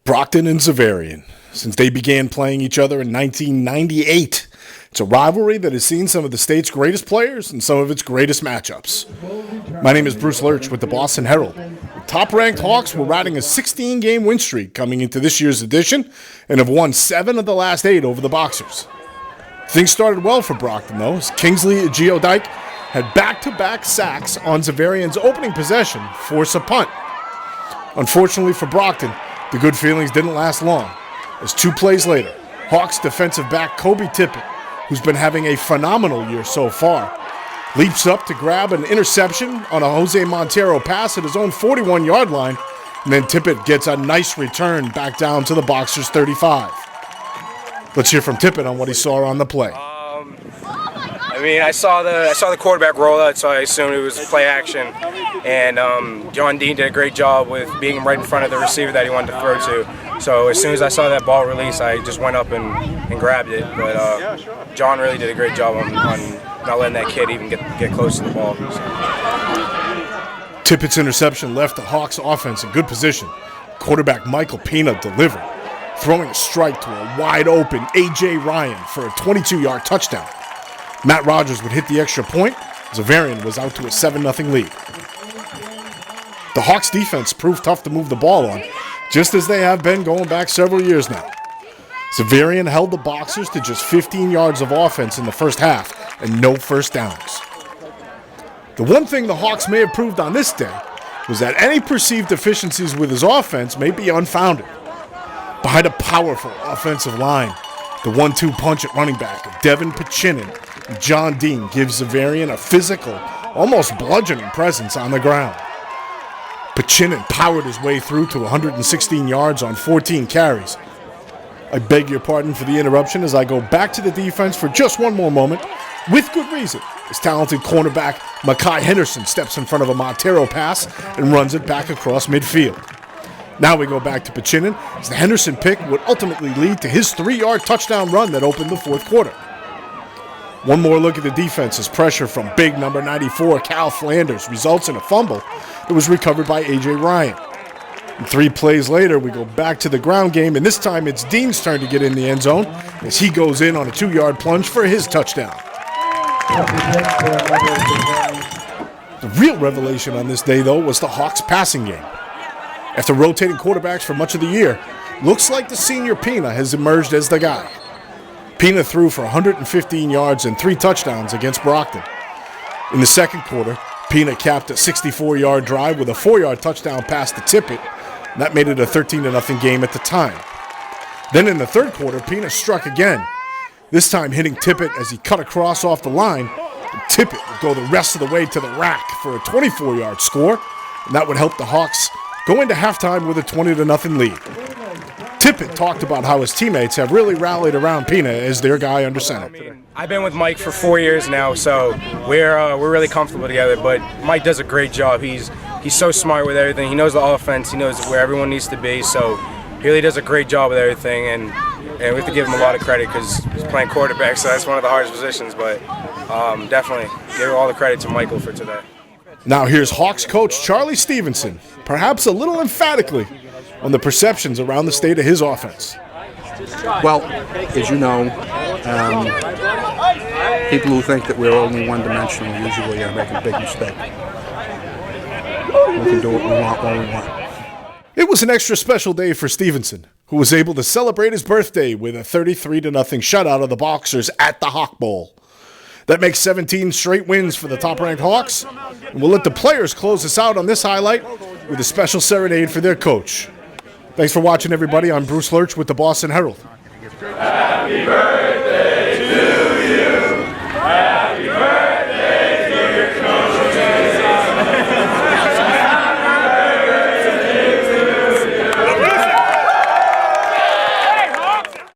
Brockton and Xaverian. Since they began playing each other in 1998, it's a rivalry that has seen some of the state's greatest players and some of its greatest matchups. My name is Bruce Lurch with the Boston Herald. The top-ranked Hawks were riding a 16-game win streak coming into this year's edition and have won 7 of the last 8 over the Boxers. Things started well for Brockton, though, as Kingsley ejiogu-dike had back-to-back sacks on Xaverian's opening possession force a punt. Unfortunately for Brockton, the good feelings didn't last long, as 2 plays later, Hawks defensive back Kobe Tippett, who's been having a phenomenal year so far, leaps up to grab an interception on a Jose Montero pass at his own 41-yard line, and then Tippett gets a nice return back down to the Boxers' 35. Let's hear from Tippett on what he saw on the play. I saw the quarterback roll out, so I assumed it was play action. And John Dean did a great job with being right in front of the receiver that he wanted to throw to. So as soon as I saw that ball release, I just went up and grabbed it. But John really did a great job on not letting that kid even get close to the ball. Tippett's interception left the Hawks offense in good position. Quarterback Michael Pina delivered, throwing a strike to a wide-open A.J. Ryan for a 22-yard touchdown. Matt Rogers would hit the extra point. Xaverian was out to a 7-0 lead. The Hawks defense proved tough to move the ball on, just as they have been going back several years now. Xaverian held the Boxers to just 15 yards of offense in the first half and no first downs. The one thing the Hawks may have proved on this day was that any perceived deficiencies with his offense may be unfounded. Behind a powerful offensive line, the 1-2 punch at running back of Devon Piccinin and John Dean gives Xaverian a physical, almost bludgeoning presence on the ground. Piccinin powered his way through to 116 yards on 14 carries. I beg your pardon for the interruption as I go back to the defense for just one more moment, with good reason, as talented cornerback Mekhi Henderson steps in front of a Montero pass and runs it back across midfield. Now we go back to Piccinin, as the Henderson pick would ultimately lead to his 3-yard touchdown run that opened the fourth quarter. One more look at the defense as pressure from big number 94 Cal Flanders results in a fumble that was recovered by A.J. Ryan. And 3 plays later, we go back to the ground game, and this time it's Dean's turn to get in the end zone as he goes in on a 2-yard plunge for his touchdown. The real revelation on this day, though, was the Hawks' passing game. After rotating quarterbacks for much of the year, looks like the senior Pina has emerged as the guy. Pina threw for 115 yards and 3 touchdowns against Brockton. In the second quarter, Pina capped a 64-yard drive with a 4-yard touchdown pass to Tippett, and that made it a 13-0 game at the time. Then in the third quarter, Pina struck again, this time hitting Tippett as he cut across off the line, and Tippett would go the rest of the way to the rack for a 24-yard score, and that would help the Hawks go into halftime with a 20-0 lead. Tippett talked about how his teammates have really rallied around Pina as their guy under center. I've been with Mike for 4 years now, so we're really comfortable together. But Mike does a great job. He's so smart with everything. He knows the offense. He knows where everyone needs to be. So he really does a great job with everything. And we have to give him a lot of credit because he's playing quarterback, so that's one of the hardest positions. But definitely give all the credit to Michael for today. Now here's Hawks coach Charlie Stevenson, perhaps a little emphatically, on the perceptions around the state of his offense. Well, as you know, people who think that we're only one-dimensional usually are making a big mistake. We can do what we want when we want. It was an extra special day for Stevenson, who was able to celebrate his birthday with a 33-0 shutout of the Boxers at the Hawk Bowl. That makes 17 straight wins for the top-ranked Hawks, and we'll let the players close us out on this highlight with a special serenade for their coach. Thanks for watching, everybody. I'm Bruce Lurch with the Boston Herald. Happy birthday.